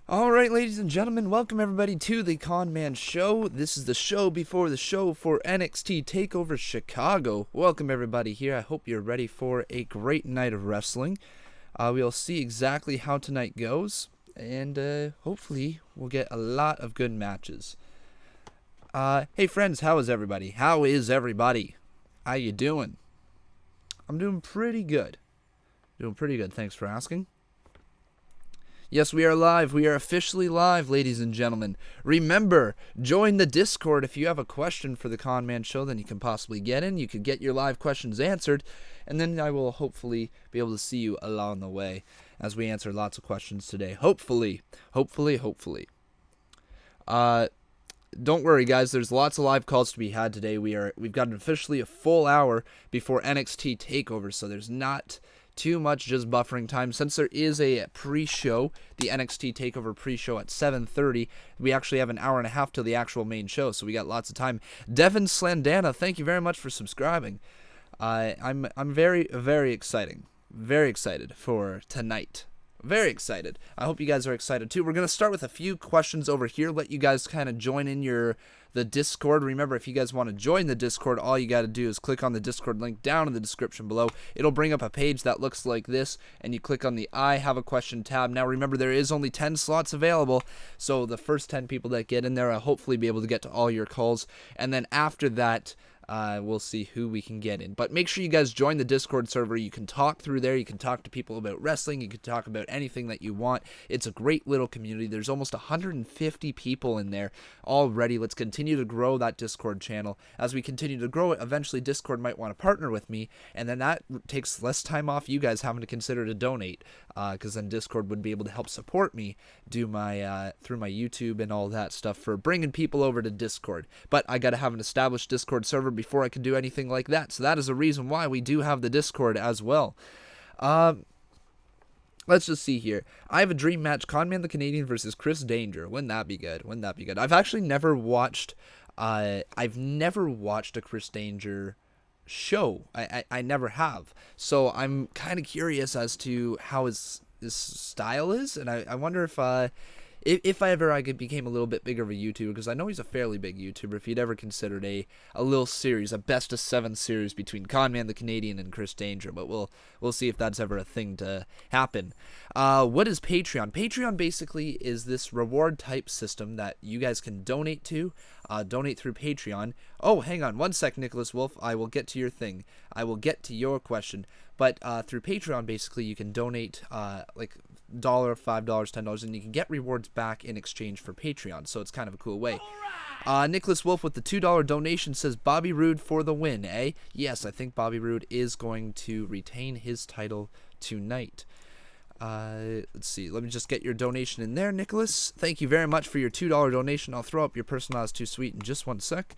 Alright, ladies and gentlemen, welcome everybody to the Conman Show. This is the show before the show for NXT Takeover Chicago. Welcome everybody here. I hope you're ready for a great night of wrestling. We'll see exactly how tonight goes, and hopefully we'll get a lot of good matches. Hey friends, how is everybody? How is everybody? How you doing? I'm doing pretty good. Thanks for asking. Yes, we are live. We are officially live, ladies and gentlemen. Remember, join the Discord. If you have a question for the Conman Show, then you can possibly get in. You could get your live questions answered, and then I will hopefully be able to see you along the way as we answer lots of questions today. Hopefully. Don't worry, guys. There's lots of live calls to be had today. We've got officially a full hour before NXT Takeover, so there's not too much just buffering time. Since there is a pre-show, the NXT Takeover pre-show at 7:30, we actually have an hour and a half till the actual main show, so we got lots of time. Devin Slandana, thank you very much for subscribing. I'm very, very excited for tonight. Very excited. I hope you guys are excited too. We're going to start with a few questions over here, let you guys kind of join in the Discord. Remember, if you guys want to join the Discord, all you got to do is click on the Discord link down in the description below. It'll bring up a page that looks like this, and you click on the I Have a Question tab. Now remember, there is only 10 slots available, so the first 10 people that get in there will hopefully be able to get to all your calls, and then after that, we'll see who we can get in. But make sure you guys join the Discord server. You can talk through there. You can talk to people about wrestling. You can talk about anything that you want. It's a great little community. There's almost 150 people in there already. Let's continue to grow that Discord channel. As we continue to grow it, eventually Discord might want to partner with me, and then that takes less time off you guys having to consider to donate, because then Discord would be able to help support me do my through my YouTube and all that stuff for bringing people over to Discord. But I got to have an established Discord server before I can do anything like that. So that is a reason why we do have the Discord as well. Let's just see here. I have a dream match: Conman the Canadian versus Chris Danger. Wouldn't that be good? I've actually never watched. I've never watched a Chris Danger show. I never have. So I'm kind of curious as to how his style is, and I wonder if I ever became a little bit bigger of a YouTuber, because I know he's a fairly big YouTuber, if he'd ever considered a little series, a best of 7 series between Conman the Canadian and Chris Danger, but we'll see if that's ever a thing to happen. What is Patreon? Patreon basically is this reward type system that you guys can donate to, donate through Patreon. Oh, hang on one sec, Nicholas Wolf, I will get to your thing. I will get to your question. But through Patreon, basically, you can donate like $1, $5, $10, and you can get rewards back in exchange for Patreon. So it's kind of a cool way. Nicholas Wolf with the $2 donation says, Bobby Roode for the win, eh? Yes, I think Bobby Roode is going to retain his title tonight. Let's see. Let me just get your donation in there, Nicholas. Thank you very much for your $2 donation. I'll throw up your personalized too sweet in just one sec.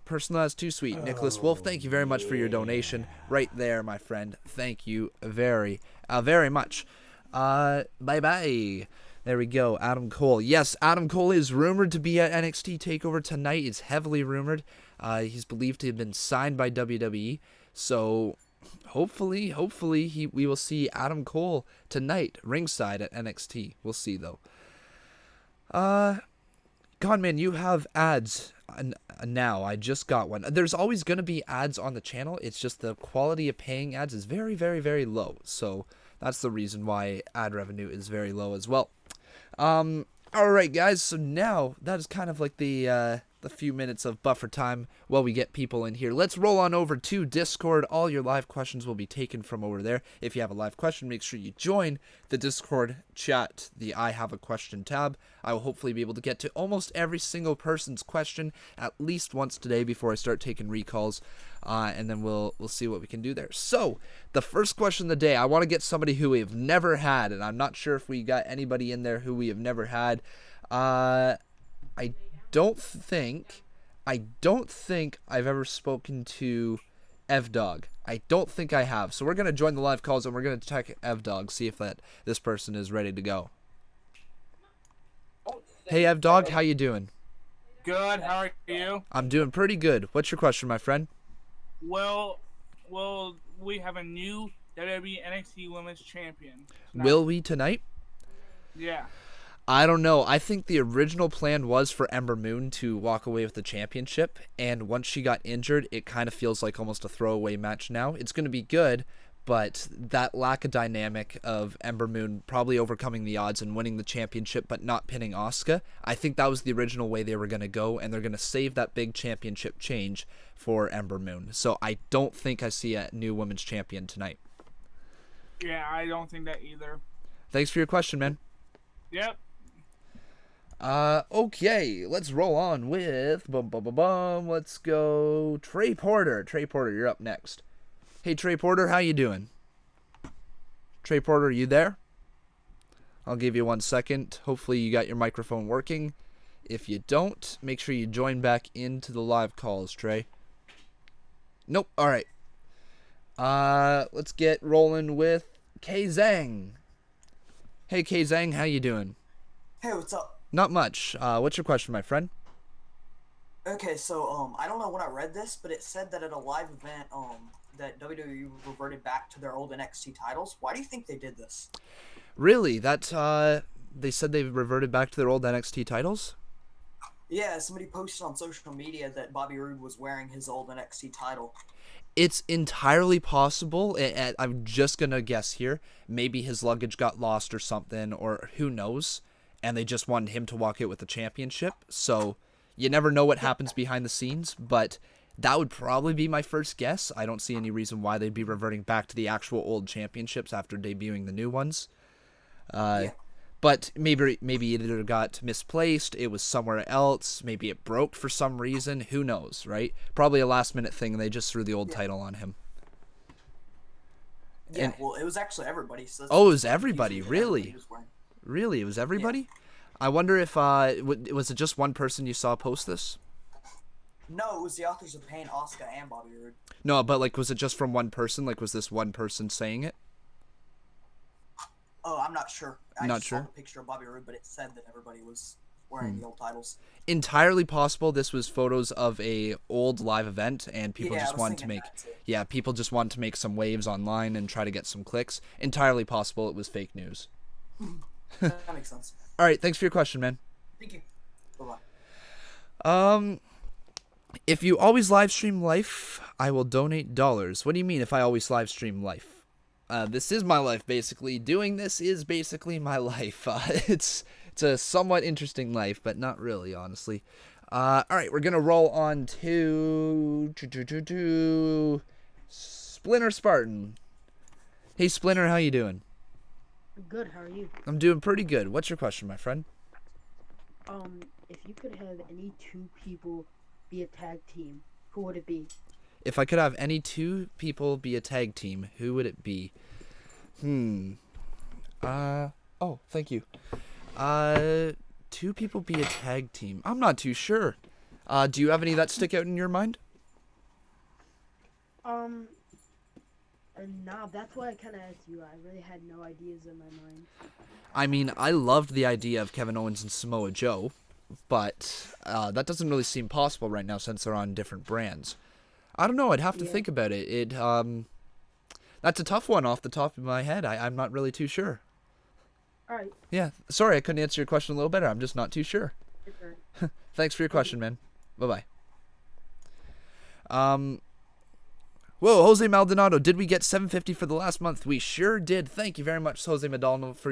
Personalized too sweet, Nicholas Wolf, thank you very much for your donation right there, my friend. Thank you very much. Bye. There we go. Adam Cole. Yes, Adam Cole is rumored to be at NXT Takeover tonight. It's heavily rumored. He's believed to have been signed by WWE. So hopefully we will see Adam Cole tonight ringside at NXT. We'll see though. Conman, you have ads now. I just got one. There's always going to be ads on the channel. It's just the quality of paying ads is very, very, very low. So that's the reason why ad revenue is very low as well. Alright, guys. So now that is kind of like the few minutes of buffer time while we get people in here. Let's roll on over to Discord. All your live questions will be taken from over there. If you have a live question, make sure you join the Discord chat, the I Have a Question tab. I will hopefully be able to get to almost every single person's question at least once today before I start taking recalls, and then we'll see what we can do there. So, the first question of the day, I want to get somebody who we have never had, and I'm not sure if we got anybody in there who we have never had. I don't think I've ever spoken to Evdog. I don't think I have. So we're going to join the live calls and we're going to check Evdog, see if this person is ready to go. Hey Evdog, how you doing? Good, how are you? I'm doing pretty good. What's your question, my friend? Well, we have a new WWE NXT Women's Champion tonight. Will we tonight? Yeah. I don't know. I think the original plan was for Ember Moon to walk away with the championship, and once she got injured, it kind of feels like almost a throwaway match now. It's going to be good, but that lack of dynamic of Ember Moon probably overcoming the odds and winning the championship but not pinning Asuka, I think that was the original way they were going to go, and they're going to save that big championship change for Ember Moon. So I don't think I see a new women's champion tonight. Yeah, I don't think that either. Thanks for your question, man. Yep. Okay, let's roll on with let's go Trey Porter. Trey Porter, you're up next. Hey Trey Porter, how you doing? Trey Porter, are you there? I'll give you 1 second. Hopefully you got your microphone working. If you don't, make sure you join back into the live calls, Trey. Nope. All right. Let's get rolling with K Zhang. Hey K Zhang, how you doing? Hey, what's up? Not much. What's your question, my friend? Okay, so I don't know when I read this, but it said that at a live event, that WWE reverted back to their old NXT titles. Why do you think they did this? Really? That they said they reverted back to their old NXT titles? Yeah, somebody posted on social media that Bobby Roode was wearing his old NXT title. It's entirely possible. I'm just gonna guess here. Maybe his luggage got lost or something, or who knows? And they just wanted him to walk out with the championship. So you never know what happens behind the scenes, but that would probably be my first guess. I don't see any reason why they'd be reverting back to the actual old championships after debuting the new ones. But maybe it either got misplaced, it was somewhere else, maybe it broke for some reason, who knows, right? Probably a last minute thing, and they just threw the old title on him. Yeah, well, it was actually everybody. So it was everybody, really? Everybody Really? It was everybody? Yeah. I wonder if, was it just one person you saw post this? No, it was the Authors of Pain, Asuka, and Bobby Roode. No, but, like, was it just from one person? Like, was this one person saying it? Oh, I'm not sure. I not just sure. saw the picture of Bobby Roode, but it said that everybody was wearing the old titles. Entirely possible this was photos of a old live event, and people just wanted to make... Yeah, people just wanted to make some waves online and try to get some clicks. Entirely possible it was fake news. That makes sense. All right, thanks for your question, man. Thank you. Bye-bye. If you always live stream life, I will donate dollars. What do you mean if I always live stream life? This is my life, basically. Doing this is basically my life. It's a somewhat interesting life, but not really, honestly. All right, we're gonna roll on to Splinter Spartan. Hey, Splinter, how you doing? Good, how are you? I'm doing pretty good. What's your question, my friend? If you could have any two people be a tag team, who would it be? If I could have any two people be a tag team, who would it be? Oh, thank you. Two people be a tag team. I'm not too sure. Do you have any that stick out in your mind? Nah, that's why I kind of asked you. I really had no ideas in my mind. I mean, I loved the idea of Kevin Owens and Samoa Joe, but that doesn't really seem possible right now since they're on different brands. I don't know. I'd have to think about it. That's a tough one off the top of my head. I'm not really too sure. All right. Yeah. Sorry, I couldn't answer your question a little better. I'm just not too sure. Thanks for your question, man. Bye-bye. Whoa, Jose Maldonado, did we get $7.50 for the last month? We sure did. Thank you very much, Jose Maldonado, for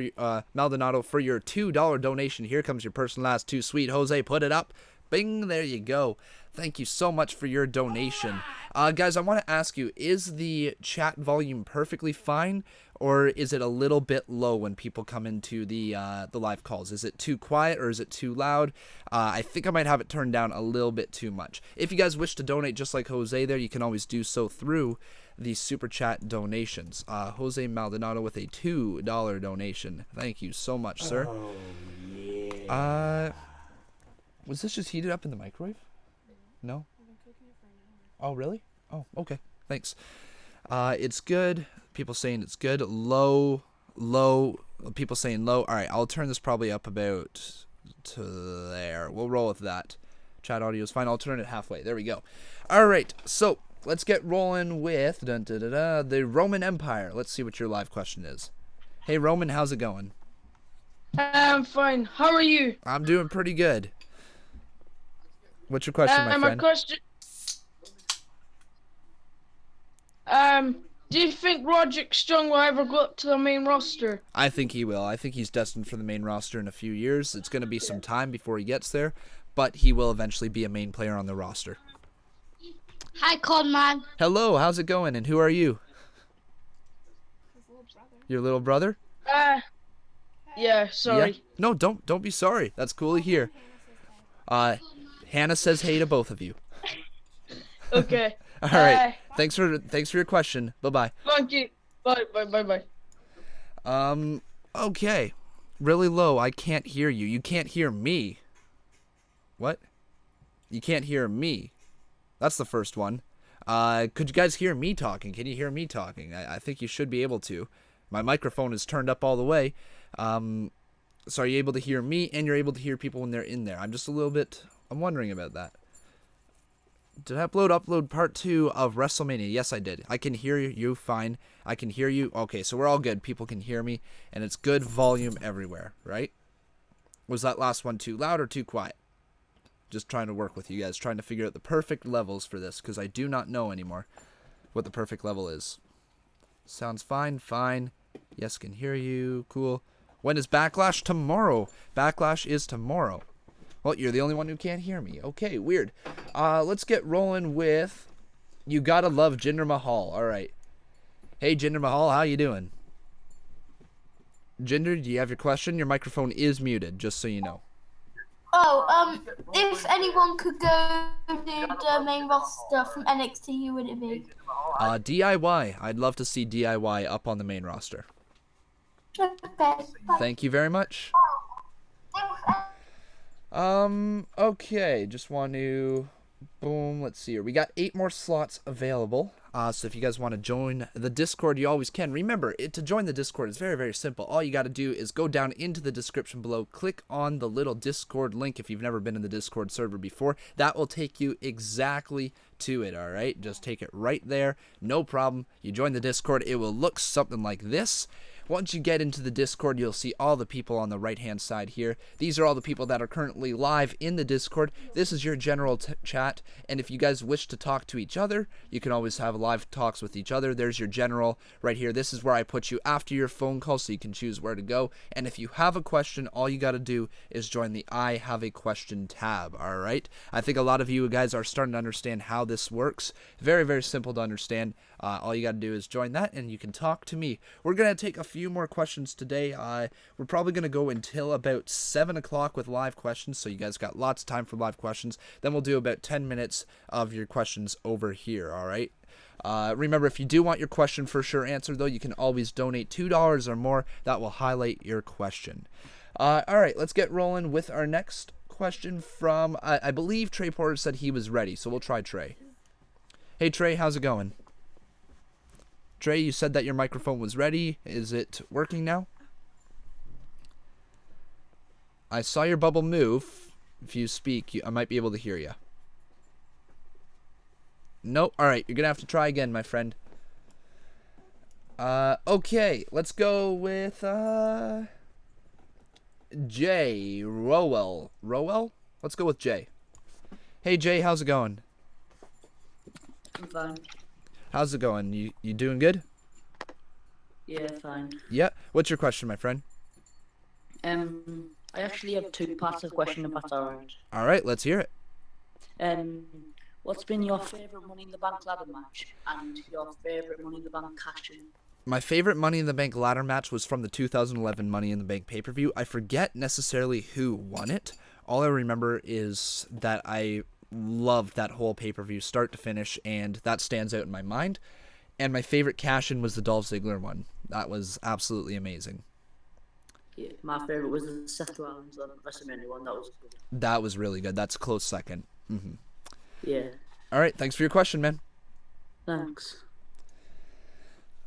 your $2 donation. Here comes your personalized too sweet. Jose, put it up. Bing, there you go. Thank you so much for your donation. Guys, I want to ask you, is the chat volume perfectly fine, or is it a little bit low when people come into the live calls? Is it too quiet, or is it too loud? I think I might have it turned down a little bit too much. If you guys wish to donate just like Jose there, you can always do so through the super chat donations. Jose Maldonado with a $2 donation. Thank you so much, sir. Oh, yeah. Was this just heated up in the microwave? No? Oh, really? Oh, okay. Thanks. It's good. People saying it's good. Low. People saying low. All right, I'll turn this probably up about to there. We'll roll with that. Chat audio is fine. I'll turn it halfway. There we go. All right, so let's get rolling with the Roman Empire. Let's see what your live question is. Hey, Roman, how's it going? I'm fine. How are you? I'm doing pretty good. What's your question, my My friend? question. Do you think Roderick Strong will ever go up to the main roster? I think he will. I think he's destined for the main roster in a few years. It's going to be some time before he gets there, but he will eventually be a main player on the roster. Hi, Conman. Hello, how's it going, and who are you? Your little brother? Yeah, sorry. Yeah? No, don't be sorry. That's cool to hear. Hannah says hey to both of you. Okay. All right. Thanks for your question. Bye-bye. Thank you. Bye. Okay. Really low. I can't hear you. You can't hear me. What? You can't hear me. That's the first one. Could you guys hear me talking? Can you hear me talking? I think you should be able to. My microphone is turned up all the way. So are you able to hear me, and you're able to hear people when they're in there? I'm wondering about that. Did I upload part 2 of WrestleMania? Yes, I did. I can hear you fine. I can hear you. Okay, so we're all good. People can hear me, and it's good volume everywhere, right? Was that last one too loud or too quiet? Just trying to work with you guys, trying to figure out the perfect levels for this, because I do not know anymore what the perfect level is. Sounds fine, fine. Yes, can hear you. Cool. When is Backlash? Tomorrow. Backlash is tomorrow. Well, you're the only one who can't hear me. Okay, weird. Let's get rolling with You Gotta Love Jinder Mahal. All right. Hey, Jinder Mahal, how you doing? Jinder, do you have your question? Your microphone is muted, just so you know. If anyone could go to the main roster from NXT, who would it be? DIY. I'd love to see DIY up on the main roster. Okay. Thank you very much. Okay, just want to, boom, let's see here. We got 8 more slots available. So if you guys want to join the Discord, you always can. Remember, to join the Discord is very, very simple. All you got to do is go down into the description below, click on the little Discord link if you've never been in the Discord server before. That will take you exactly to it, all right? Just take it right there, no problem. You join the Discord, it will look something like this. Once you get into the Discord, you'll see all the people on the right-hand side here. These are all the people that are currently live in the Discord. This is your general chat, and if you guys wish to talk to each other, you can always have live talks with each other. There's your general right here. This is where I put you after your phone call, so you can choose where to go. And if you have a question, all you got to do is join the I Have a Question tab, all right? I think a lot of you guys are starting to understand how this works. Very, very simple to understand. All you got to do is join that, and you can talk to me. We're going to take a few more questions today. We're probably going to go until about 7 o'clock with live questions, so you guys got lots of time for live questions. Then we'll do about 10 minutes of your questions over here, all right? Remember, if you do want your question for sure answered, though, you can always donate $2 or more. That will highlight your question. All right, let's get rolling with our next question from, I believe Trey Porter said he was ready, so we'll try Trey. Hey, Trey, how's it going? Trey, you said that your microphone was ready. Is it working now? I saw your bubble move. If you speak, I might be able to hear you. Nope. All right, you're going to have to try again, my friend. Okay, let's go with Jay Rowell. Rowell? Let's go with Jay. Hey, Jay, how's it going? I'm fine. How's it going? You doing good? Yeah, fine. Yeah. What's your question, my friend? I actually have 2 parts of the question, if that's alright. All right, let's hear it. What's been your favourite Money in the Bank ladder match and your favourite Money in the Bank cash-in? My favorite Money in the Bank ladder match was from the 2011 Money in the Bank pay-per-view. I forget necessarily who won it. All I remember is that I loved that whole pay-per-view start to finish, and that stands out in my mind. And my favorite cash-in was the Dolph Ziggler one. That was absolutely amazing. Yeah, my favourite was the Seth Rollins WrestleMania one. That was good. That was really good. That's a close second. Yeah. All right, thanks for your question, man. Thanks.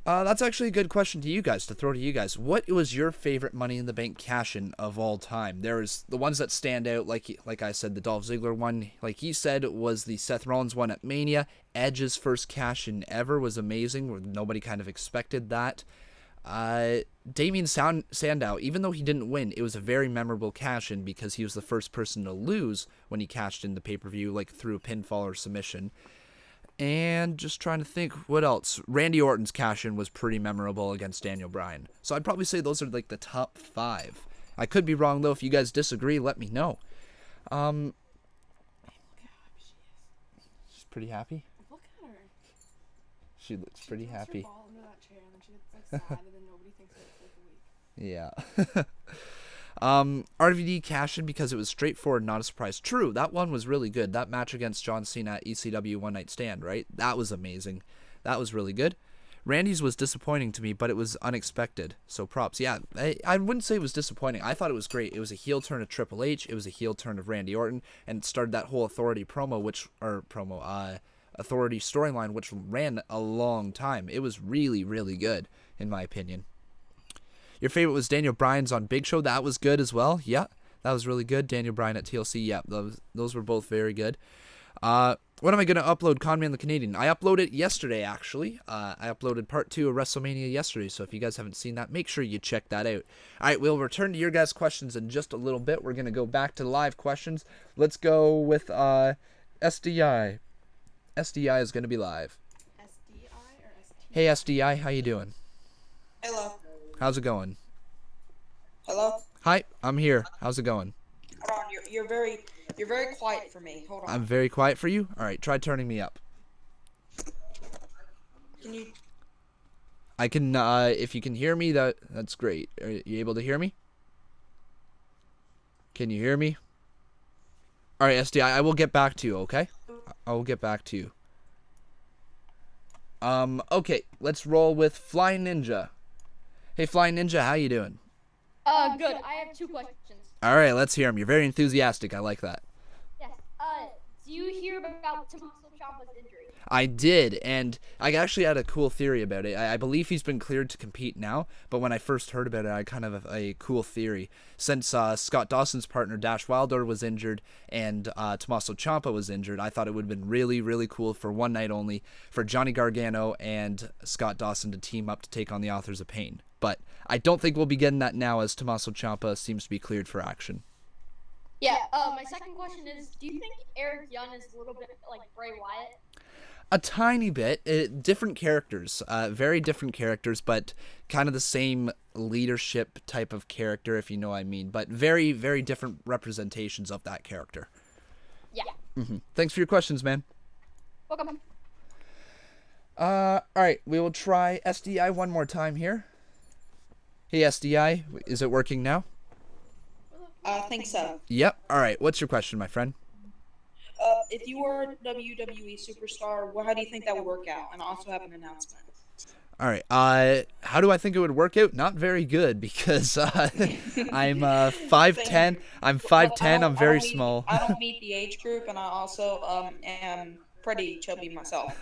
That's actually a good question to you guys, to throw to you guys. What was your favorite Money in the Bank cash-in of all time? There's the ones that stand out, like I said, the Dolph Ziggler one, like he said, was the Seth Rollins one at Mania. Edge's first cash-in ever was amazing. Nobody kind of expected that. Sandow, even though he didn't win, it was a very memorable cash-in because he was the first person to lose when he cashed in the pay-per-view, like through a pinfall or submission. And just trying to think, what else? Randy Orton's cash-in was pretty memorable against Daniel Bryan. So I'd probably say those are like the top 5. I could be wrong, though. If you guys disagree, let me know. She's pretty happy. Look at her. She looks pretty She puts happy. her ball under that chair and then she gets like sad and then nobody thinks of it for like a week. Yeah. RVD cash-in because it was straightforward, not a surprise. True, that one was really good. That match against John Cena at ECW One Night Stand, right? That was amazing. That was really good. Randy's was disappointing to me, but it was unexpected. So props. Yeah, I wouldn't say it was disappointing. I thought it was great. It was a heel turn of Triple H. It was a heel turn of Randy Orton, and it started that whole authority authority storyline, which ran a long time. It was really, really good, in my opinion. Your favorite was Daniel Bryan's on Big Show. That was good as well. Yeah, that was really good. Daniel Bryan at TLC. Yeah, those were both very good. When am I going to upload Conman the Canadian? I uploaded it yesterday, actually. I uploaded part 2 of WrestleMania yesterday, so if you guys haven't seen that, make sure you check that out. All right, we'll return to your guys' questions in just a little bit. We're going to go back to live questions. Let's go with SDI. SDI is going to be live. SDI or ST? Hey, SDI, how you doing? Hello. How's it going? Hello. Hi, I'm here. How's it going? Hold on. You're very quiet for me. Hold on. I'm very quiet for you? All right, try turning me up. Can you? I can, if you can hear me, that's great. Are you able to hear me? Can you hear me? All right, SDI, I will get back to you, okay? I will get back to you. Okay, let's roll with Flying Ninja. Hey, Flying Ninja, how you doing? Good. I have 2 questions. All right, let's hear them. You're very enthusiastic. I like that. Yes. Do you hear about Tommaso Ciampa's injury? I did, and I actually had a cool theory about it. I believe he's been cleared to compete now, but when I first heard about it, I kind of have a cool theory. Since Scott Dawson's partner, Dash Wilder, was injured, and Tommaso Ciampa was injured, I thought it would have been really, really cool for one night only for Johnny Gargano and Scott Dawson to team up to take on the Authors of Pain. But I don't think we'll be getting that now, as Tommaso Ciampa seems to be cleared for action. Yeah. My second question is, do you think Eric Young is a little bit like Bray Wyatt? A tiny bit. Different characters. Very different characters, but kind of the same leadership type of character, if you know what I mean. But very, very different representations of that character. Yeah. Thanks for your questions, man. Welcome. All right. We will try SDI one more time here. Hey, SDI. Is it working now? I think so. Yep. All right. What's your question, my friend? If you were a WWE superstar, how do you think that would work out? And I also have an announcement. All right. How do I think it would work out? Not very good because I'm 5'10". I'm 5'10". I'm very small. I don't meet the age group, and I also am pretty chubby myself.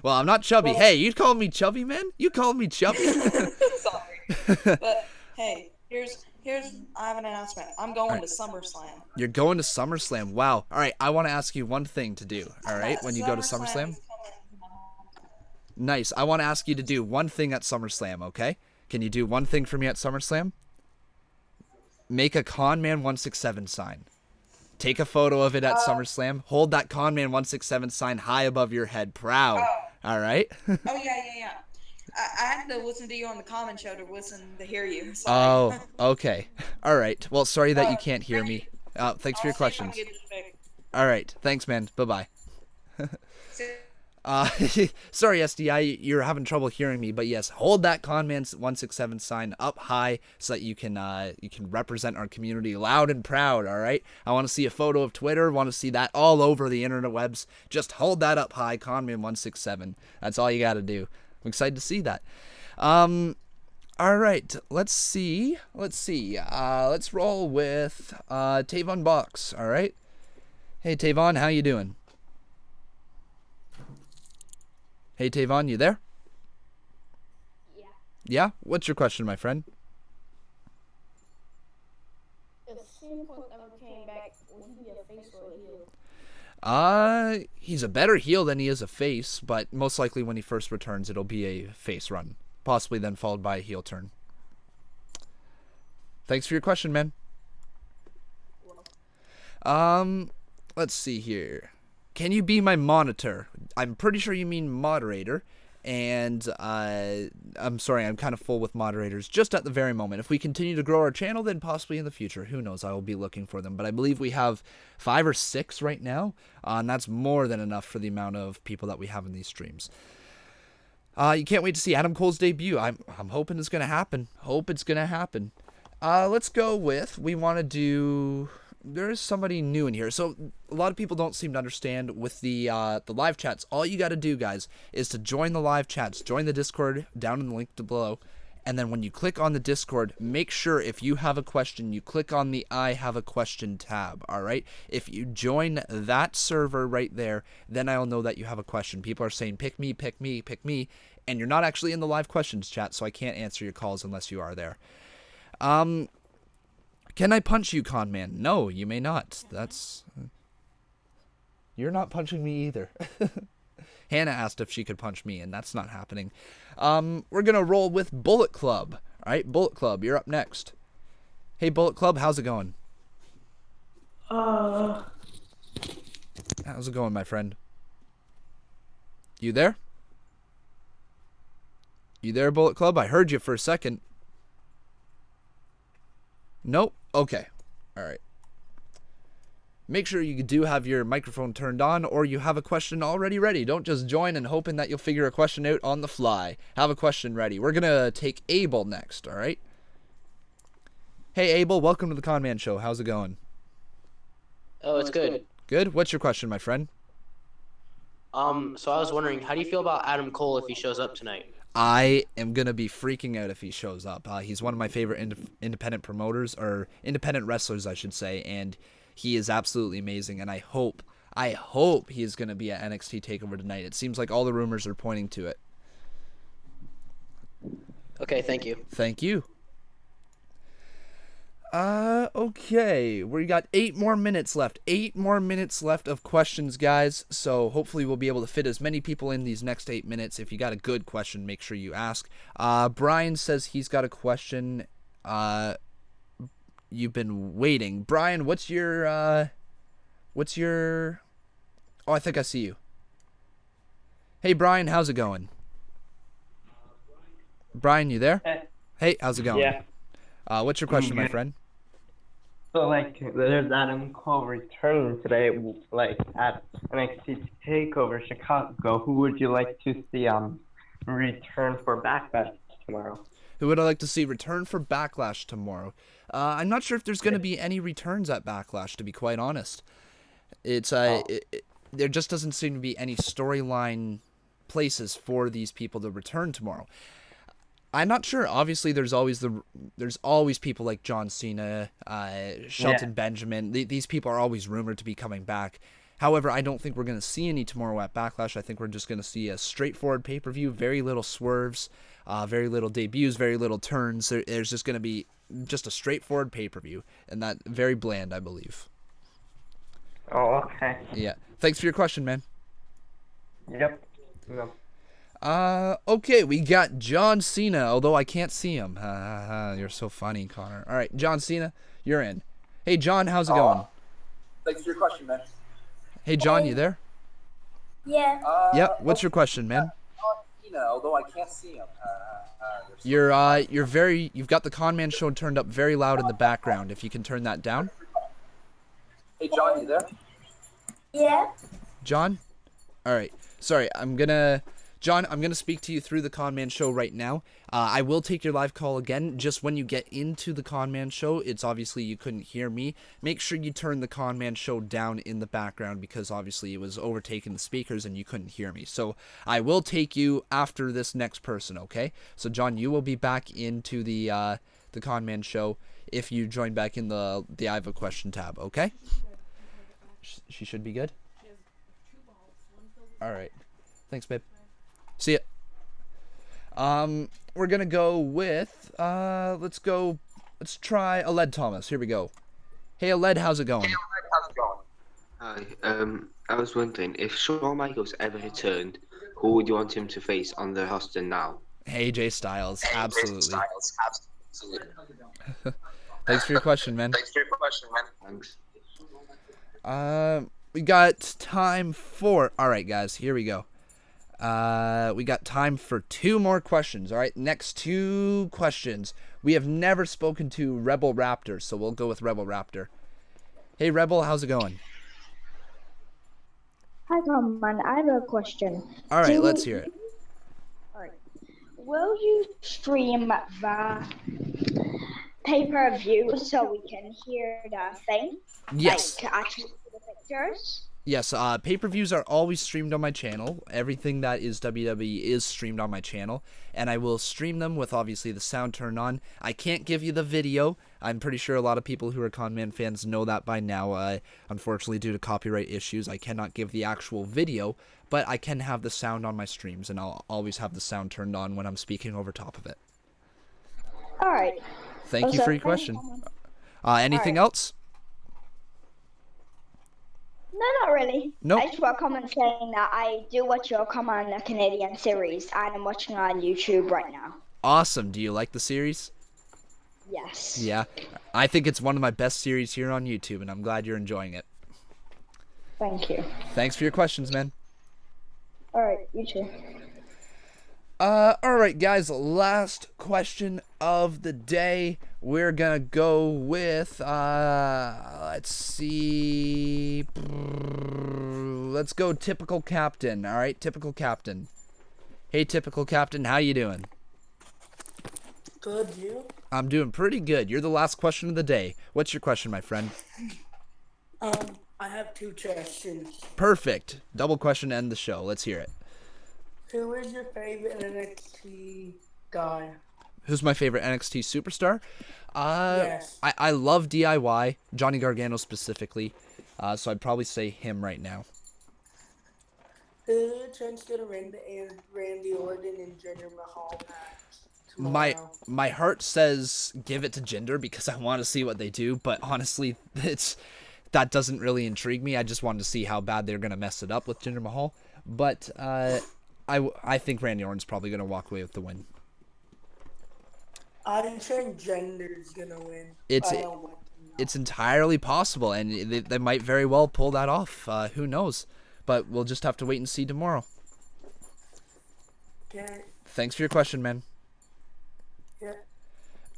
Well, I'm not chubby. Hey, you called me chubby, man? You called me chubby? Sorry. But hey, here's I have an announcement. I'm going to SummerSlam. You're going to SummerSlam. Wow. All right. I want to ask you one thing to do. All right. When you go to SummerSlam. Nice. I want to ask you to do one thing at SummerSlam. Okay. Can you do one thing for me at SummerSlam? Make a Conman 167 sign. Take a photo of it at SummerSlam. Hold that Conman 167 sign high above your head. Proud. All right. Oh yeah. I had to listen to you on the Conman Show to hear you. Sorry. Oh, okay. All right. Well, sorry that you can't hear me. Thanks for your questions. All right. Thanks, man. Bye-bye. Sorry, SDI, you're having trouble hearing me, but yes, hold that Conman 167 sign up high so that you can represent our community loud and proud, all right? I want to see a photo of Twitter, want to see that all over the internet webs. Just hold that up high, Conman 167. That's all you got to do. I'm excited to see that. All right, let's see. Let's roll with Tavon Box, all right? Hey, Tavon, how you doing? Hey, Tavon, you there? Yeah. Yeah? What's your question, my friend? If CM Punk ever came back, would he be a face or a heel? He's a better heel than he is a face, but most likely when he first returns, it'll be a face run. Possibly then followed by a heel turn. Thanks for your question, man. Let's see here. Can you be my monitor? I'm pretty sure you mean moderator. And I'm sorry, I'm kind of full with moderators just at the very moment. If we continue to grow our channel, then possibly in the future. Who knows? I will be looking for them. But I believe we have 5 or 6 right now. And that's more than enough for the amount of people that we have in these streams. You can't wait to see Adam Cole's debut. I'm hoping it's going to happen. Hope it's going to happen. Let's go with, we want to do... There is somebody new in here. So a lot of people don't seem to understand with the live chats. All you got to do, guys, is to join the live chats. Join the Discord down in the link below. And then when you click on the Discord, make sure if you have a question, you click on the I have a question tab. All right. If you join that server right there, then I'll know that you have a question. People are saying, pick me, pick me, pick me. And you're not actually in the live questions chat, so I can't answer your calls unless you are there. Can I punch you, Conman? No, you may not. You're not punching me either. Hannah asked if she could punch me, and that's not happening. We're going to roll with Bullet Club. All right, Bullet Club, you're up next. Hey, Bullet Club, how's it going? How's it going, my friend? You there? You there, Bullet Club? I heard you for a second. Nope. Okay. All right. Make sure you do have your microphone turned on or you have a question already ready. Don't just join and hoping that you'll figure a question out on the fly. Have a question ready. We're going to take Abel next, all right? Hey, Abel, welcome to the Conman Show. How's it going? Oh, it's good. Good? What's your question, my friend? So I was wondering, how do you feel about Adam Cole if he shows up tonight? I am going to be freaking out if he shows up. He's one of my favorite independent promoters, or independent wrestlers, I should say, and he is absolutely amazing, and I hope he is going to be at NXT TakeOver tonight. It seems like all the rumors are pointing to it. Okay, thank you. Thank you. Okay, we got 8 more minutes left. 8 more minutes left of questions, guys. So hopefully we'll be able to fit as many people in these next 8 minutes. If you got a good question, make sure you ask. Brian says he's got a question. You've been waiting. Brian, what's your... Oh, I think I see you. Hey, Brian, how's it going? Brian, you there? Hey, how's it going? Yeah. What's your question, my friend? So, like, there's Adam Cole returning today, like, at NXT Takeover Chicago. Who would you like to see return for Backlash tomorrow? Who would I like to see return for Backlash tomorrow? I'm not sure if there's going to be any returns at Backlash, to be quite honest. It's there just doesn't seem to be any storyline places for these people to return tomorrow. I'm not sure. Obviously, there's always people like John Cena, Shelton Benjamin. These people are always rumored to be coming back. However, I don't think we're going to see any tomorrow at Backlash. I think we're just going to see a straightforward pay-per-view, very little swerves, very little debuts, very little turns. There's just going to be just a straightforward pay-per-view, and that very bland, I believe. Oh, okay. Yeah. Thanks for your question, man. Yep. Okay, we got John Cena, although I can't see him. You're so funny, Connor. All right, John Cena, you're in. Hey, John, how's it going? Thanks for your question, man. Hey, John, you there? Yeah. Yep. What's your question, man? John Cena, although I can't see him. You've got the Conman Show turned up very loud in the background. If you can turn that down. Hey, John, you there? Yeah. John? All right. Sorry, John, I'm going to speak to you through the Conman Show right now. I will take your live call again. Just when you get into the Conman Show, it's obviously you couldn't hear me. Make sure you turn the Conman Show down in the background because obviously it was overtaking the speakers and you couldn't hear me. So I will take you after this next person, okay? So John, you will be back into the Conman Show if you join back in the I have a question tab, okay? She should be good? All right. Thanks, babe. See ya. We're gonna go with let's try Aled Thomas. Here we go. Hey Aled, how's it going? Hi. I was wondering if Shawn Michaels ever returned, who would you want him to face on the roster now? AJ Styles, absolutely. Thanks for your question, man. Thanks. We got time for... All right, guys, here we go. We got time for 2 more questions. All right, next 2 questions. We have never spoken to Rebel Raptor, so we'll go with Rebel Raptor. Hey, Rebel, how's it going? Hi, Conman. I have a question. All right, let's hear it. All right. Will you stream the pay-per-view so we can hear the thing? Yes. Like, actually see the pictures? Yes, pay-per-views are always streamed on my channel. Everything that is WWE is streamed on my channel, and I will stream them with, obviously, the sound turned on. I can't give you the video. I'm pretty sure a lot of people who are Conman fans know that by now. Unfortunately, due to copyright issues, I cannot give the actual video, but I can have the sound on my streams, and I'll always have the sound turned on when I'm speaking over top of it. All right. Thank you for your question. Anything else? No, not really. Nope. I just want to comment saying that I do watch your Conman Canadian series, and I'm watching it on YouTube right now. Awesome. Do you like the series? Yes. Yeah. I think it's one of my best series here on YouTube, and I'm glad you're enjoying it. Thank you. Thanks for your questions, man. All right, you too. Alright, guys, last question of the day. We're gonna go with, let's see. Let's go Typical Captain. Alright, Typical Captain. Hey, Typical Captain, how you doing? Good, you? I'm doing pretty good. You're the last question of the day. What's your question, my friend? I have 2 questions. Perfect. Double question to end the show. Let's hear it. Who is your favorite NXT guy? Who's my favorite NXT superstar? Yes. I love DIY, Johnny Gargano specifically. So I'd probably say him right now. Who turns to the Randy Orton and Jinder Mahal match tomorrow? My heart says give it to Jinder because I want to see what they do, but honestly, that doesn't really intrigue me. I just wanted to see how bad they're gonna mess it up with Jinder Mahal. But I think Randy Orton's probably gonna walk away with the win. I'm sure Jinder's gonna win. It's entirely possible, and they might very well pull that off. Who knows? But we'll just have to wait and see tomorrow. Okay. Thanks for your question, man. Yeah.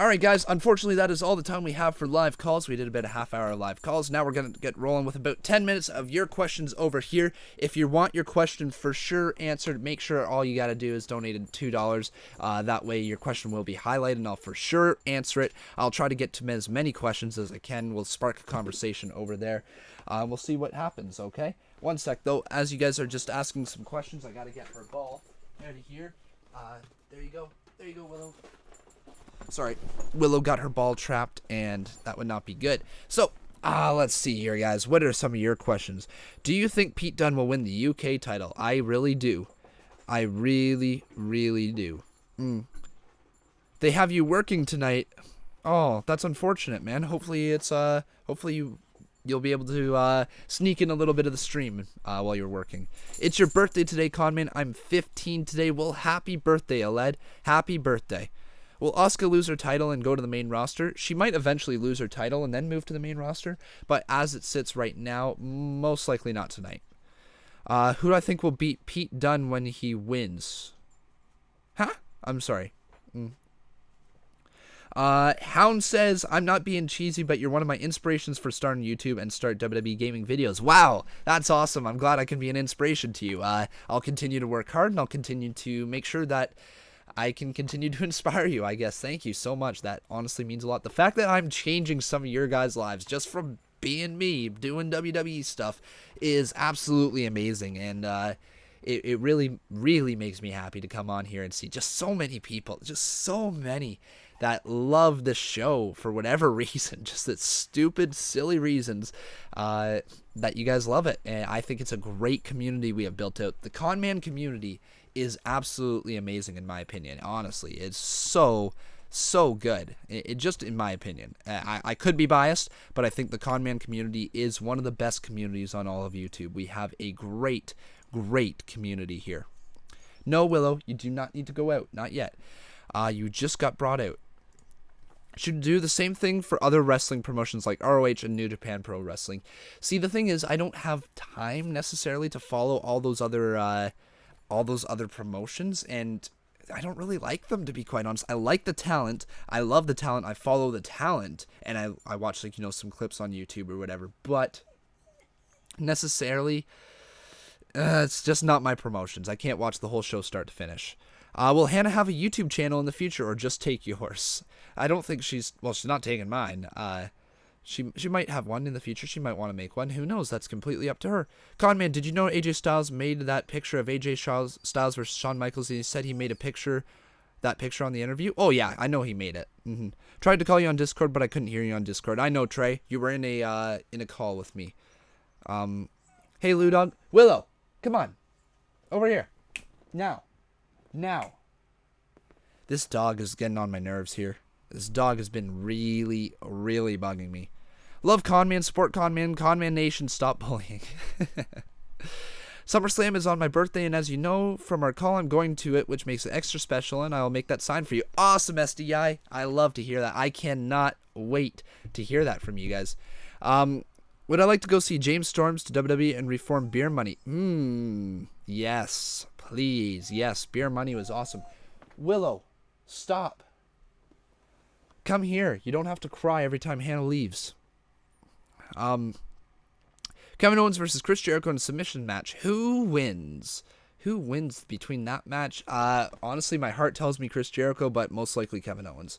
Alright, guys, unfortunately, that is all the time we have for live calls. We did about a half-hour live calls. Now we're going to get rolling with about 10 minutes of your questions over here. If you want your question for sure answered, make sure all you got to do is donate $2. That way your question will be highlighted, and I'll for sure answer it. I'll try to get to as many questions as I can. We'll spark a conversation over there. We'll see what happens, okay? One sec, though. As you guys are just asking some questions, I got to get her ball out of here. There you go. There you go, Willow. Sorry, Willow got her ball trapped, and that would not be good. So, let's see here, guys. What are some of your questions? Do you think Pete Dunne will win the UK title? I really do. I really, really do. They have you working tonight. Oh, that's unfortunate, man. Hopefully it's hopefully you'll be able to sneak in a little bit of the stream while you're working. It's your birthday today, Conman. I'm 15 today. Well, happy birthday, Aled. Happy birthday. Will Asuka lose her title and go to the main roster? She might eventually lose her title and then move to the main roster, but as it sits right now, most likely not tonight. Who do I think will beat Pete Dunne when he wins? Huh? I'm sorry. Hound says, I'm not being cheesy, but you're one of my inspirations for starting YouTube and start WWE gaming videos. Wow, that's awesome. I'm glad I can be an inspiration to you. I'll continue to work hard, and I'll continue to make sure that I can continue to inspire you, I guess. Thank you so much. That honestly means a lot. The fact that I'm changing some of your guys' lives just from being me, doing WWE stuff, is absolutely amazing. And it really, really makes me happy to come on here and see just so many people, just so many that love the show for whatever reason, just that stupid, silly reasons that you guys love it. And I think it's a great community we have built out. The Conman community is absolutely amazing in my opinion. Honestly, it's so good. It just in my opinion. I could be biased, but I think the Conman community is one of the best communities on all of YouTube. We have a great community here. No, Willow, you do not need to go out. Not yet. You just got brought out. Should do the same thing for other wrestling promotions like ROH and New Japan Pro Wrestling. See, the thing is, I don't have time necessarily to follow all those other promotions, and I don't really like them, to be quite honest. I like the talent. I love the talent. I follow the talent, and I watch, like, some clips on YouTube or whatever. But necessarily, it's just not my promotions. I can't watch the whole show start to finish. Will Hannah have a YouTube channel in the future, or just take yours? I don't think she's not taking mine. She might have one in the future. She might want to make one. Who knows? That's completely up to her. Conman, did you know AJ Styles made that picture of AJ Styles versus Shawn Michaels, and he said he made that picture on the interview? Oh, yeah, I know he made it. Tried to call you on Discord, but I couldn't hear you on Discord. I know, Trey. You were in a call with me. Hey, Ludon. Willow, come on. Over here. Now. This dog is getting on my nerves here. This dog has been really, really bugging me. Love Conman, support Conman, Conman Nation, stop bullying. SummerSlam is on my birthday, and as you know from our call, I'm going to it, which makes it extra special, and I will make that sign for you. Awesome, SDI. I love to hear that. I cannot wait to hear that from you guys. Would I like to go see James Storms to WWE and reform Beer Money? Yes, please. Yes, Beer Money was awesome. Willow, stop. Come here. You don't have to cry every time Hannah leaves. Kevin Owens versus Chris Jericho in a submission match. Who wins? Who wins between that match? Honestly, my heart tells me Chris Jericho, but most likely Kevin Owens.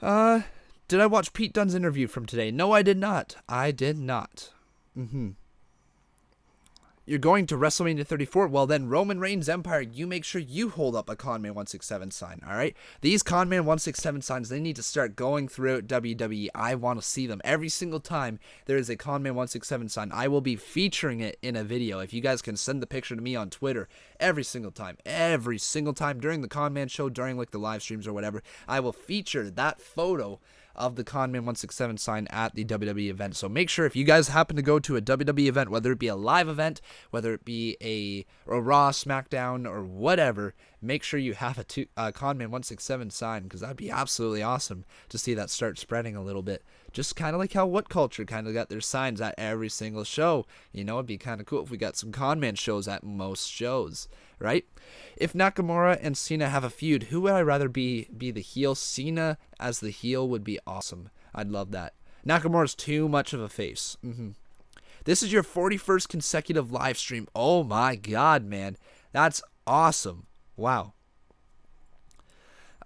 Did I watch Pete Dunne's interview from today? No, I did not. You're going to WrestleMania 34? Well, then, Roman Reigns Empire, you make sure you hold up a Conman 167 sign, all right? These Conman 167 signs, they need to start going throughout WWE. I want to see them. Every single time there is a Conman 167 sign, I will be featuring it in a video. If you guys can send the picture to me on Twitter, every single time during the Conman show, during, like, the live streams or whatever, I will feature that photo of the Conman 167 sign at the WWE event. So make sure, if you guys happen to go to a WWE event, whether it be a live event, whether it be a Raw, SmackDown, or whatever, make sure you have a Conman 167 sign, because that'd be absolutely awesome to see that start spreading a little bit. Just kind of like how What Culture kind of got their signs at every single show. You know, it'd be kind of cool if we got some Conman shows at most shows, right? If Nakamura and Cena have a feud, who would I rather be the heel? Cena as the heel would be awesome. I'd love that. Nakamura's too much of a face. This is your 41st consecutive live stream. Oh my god, man. That's awesome. Wow.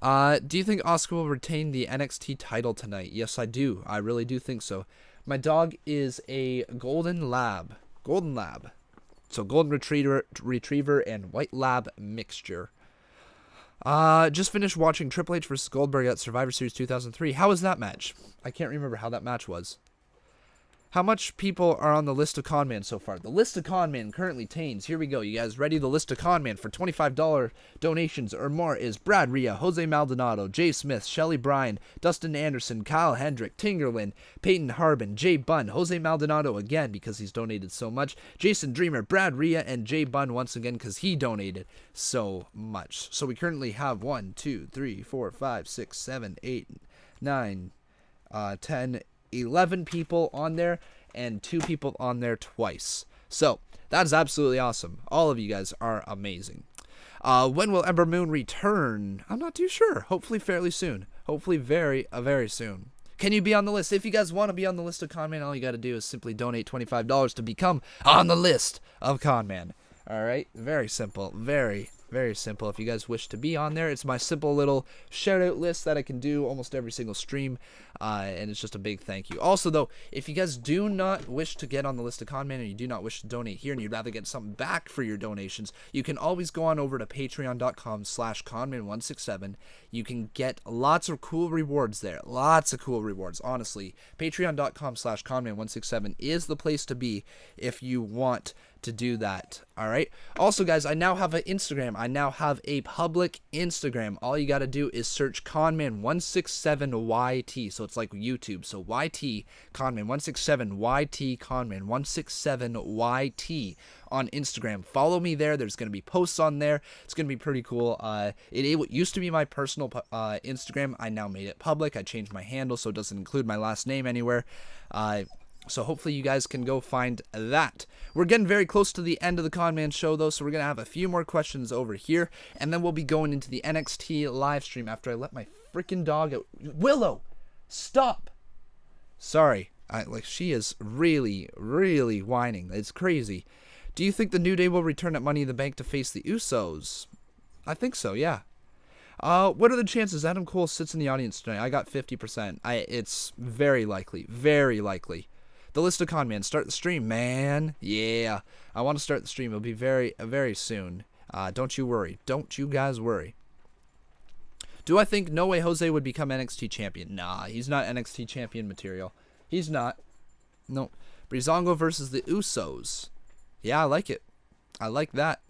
Do you think Asuka will retain the NXT title tonight? Yes, I do. I really do think so. My dog is a golden lab. So golden retriever and white lab mixture. Just finished watching Triple H vs. Goldberg at Survivor Series 2003. How was that match? I can't remember how that match was. How much people are on the List of Conman so far? The List of Conman currently tains. Here we go. You guys ready? The List of Conman for $25 donations or more is Brad Rhea, Jose Maldonado, Jay Smith, Shelly Bryan, Dustin Anderson, Kyle Hendrick, Tingerlin, Peyton Harbin, Jay Bunn, Jose Maldonado again because he's donated so much, Jason Dreamer, Brad Rhea, and Jay Bunn once again because he donated so much. So we currently have 1, 2, 3, 4, 5, 6, 7, 8, 9, 10, 11 people on there, and 2 people on there twice. So that is absolutely awesome. All of you guys are amazing. When will Ember Moon return? I'm not too sure. Hopefully fairly soon. Hopefully very soon. Can you be on the list? If you guys want to be on the List of Conman, all you got to do is simply donate $25 to become on the List of Conman. All right, very simple. Very simple. If you guys wish to be on there, it's my simple little shout out list that I can do almost every single stream, and it's just a big thank you. Also though, if you guys do not wish to get on the List of Conman, and you do not wish to donate here and you'd rather get something back for your donations, you can always go on over to patreon.com/conman167. You can get lots of cool rewards there. Lots of cool rewards, honestly. Patreon.com/conman167 is the place to be if you want to do that. All right. Also, guys, I now have an Instagram. I now have a public Instagram. All you got to do is search Conman167YT. So it's like YouTube. So YT Conman167YT Conman167YT on Instagram. Follow me there. There's going to be posts on there. It's going to be pretty cool. It used to be my personal Instagram. I now made it public. I changed my handle so it doesn't include my last name anywhere. So hopefully you guys can go find that. We're getting very close to the end of the Conman Show, though, so we're going to have a few more questions over here, and then we'll be going into the NXT live stream after I let my freaking dog out. Willow, stop! Sorry, she is really, really whining. It's crazy. Do you think the New Day will return at Money in the Bank to face the Usos? I think so, yeah. What are the chances Adam Cole sits in the audience tonight? I got 50%. It's very likely. Very likely. The List of Conman. Start the stream, man. Yeah. I want to start the stream. It'll be very, very soon. Don't you worry. Don't you guys worry. Do I think No Way Jose would become NXT champion? Nah, he's not NXT champion material. He's not. No. Breezango versus the Usos. Yeah, I like it. I like that.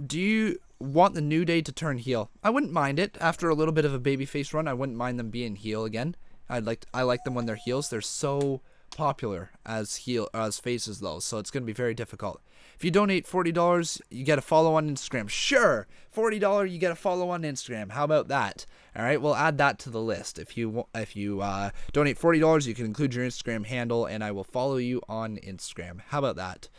Do you want the New Day to turn heel? I wouldn't mind it. After a little bit of a babyface run, I wouldn't mind them being heel again. I like them when they're heels. They're so popular as faces though, so it's going to be very difficult. If you donate $40, you get a follow on Instagram. Sure, $40 you get a follow on Instagram. How about that? All right, we'll add that to the list. If you donate $40, you can include your Instagram handle, and I will follow you on Instagram. How about that?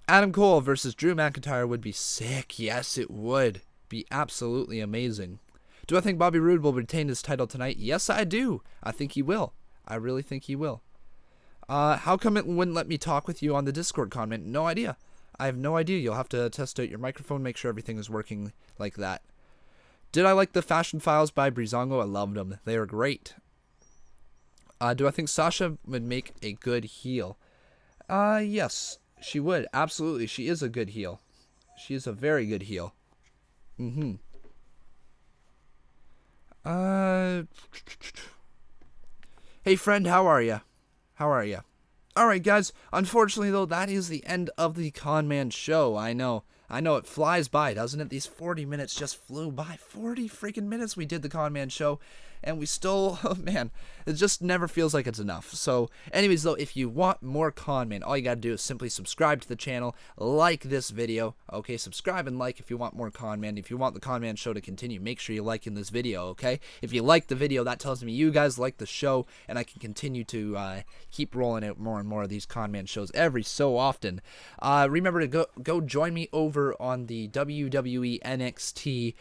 Adam Cole versus Drew McIntyre would be sick. Yes, it would be absolutely amazing. Do I think Bobby Roode will retain his title tonight? Yes, I do. I think he will. I really think he will. How come it wouldn't let me talk with you on the Discord comment? No idea. I have no idea. You'll have to test out your microphone, make sure everything is working like that. Did I like the Fashion Files by Breezango? I loved them. They were great. Do I think Sasha would make a good heel? Yes. She would, absolutely. She is a good heel. She is a very good heel. Hey friend, how are ya? How are ya? Alright guys, unfortunately though, that is the end of the Conman Show. I know it flies by, doesn't it? These 40 minutes just flew by. 40 freaking minutes we did the Conman Show, and we still, oh man, it just never feels like it's enough. So anyways though, if you want more Conman, all you gotta do is simply subscribe to the channel, like this video, okay? Subscribe and like if you want more Conman. If you want the Conman Show to continue, make sure you're liking this video, okay? If you like the video, that tells me you guys like the show, and I can continue to keep rolling out more and more of these Conman shows every so often. Remember to go join me over on the WWE NXT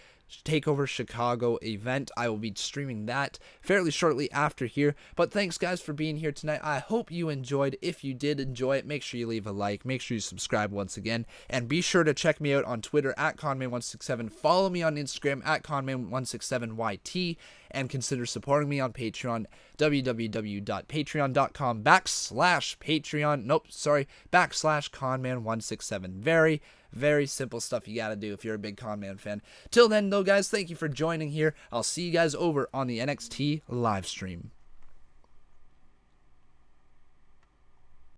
Takeover Chicago event. I will be streaming that fairly shortly after here. But thanks guys for being here tonight. I hope you enjoyed. If you did enjoy it, make sure you leave a like. Make sure you subscribe once again. And be sure to check me out on Twitter at Conman167. Follow me on Instagram at Conman167YT. And consider supporting me on Patreon. www.patreon.com/Conman167. Very simple stuff you gotta do if you're a big Conman fan. Till then though guys, thank you for joining here. I'll see you guys over on the NXT live stream.